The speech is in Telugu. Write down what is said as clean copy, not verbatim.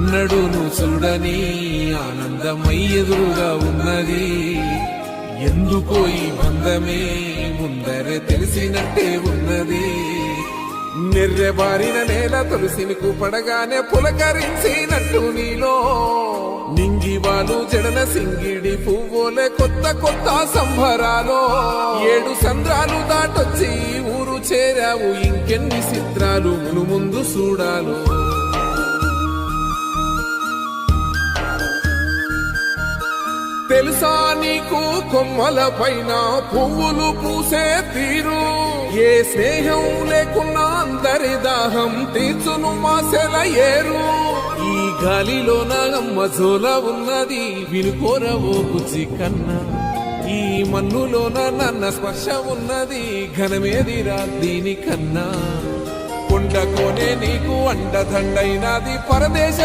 ఎన్నడూను చూడని ఆనందమై ఎదురుగా ఉన్నది. ఎందుకో ఈ బంధమే ముందరే తెలిసినట్టే ఉన్నది. నెర్రెబారిన నేల తులసిని పడగానే పులకరించినట్టు నీలో నింగివాలు జడన సింగిడి పువ్వులే కొత్త కొత్త సంబరాలో 7 సంద్రాలు దాటొచ్చి ఊరు చేరావు. ఇంకెన్ని చిత్రాలు మును ముందు చూడాలో. తెలుసా నీకు కొమ్మల పైన పువ్వులు పూసే తీరు? ఏ స్నేహం లేకున్నా అందరి దాహం తీర్చును మాసెల ఏరు. ఈ గాలిలోన అమ్మజోల ఉన్నది వినుకోరవో బుజ్జి కన్నా. ఈ మన్నులోన నన్న స్పర్శ ఉన్నది ఘనమేదిరా దీనికన్నా. కొండకోనే నీకు అండదండైనది పరదేశ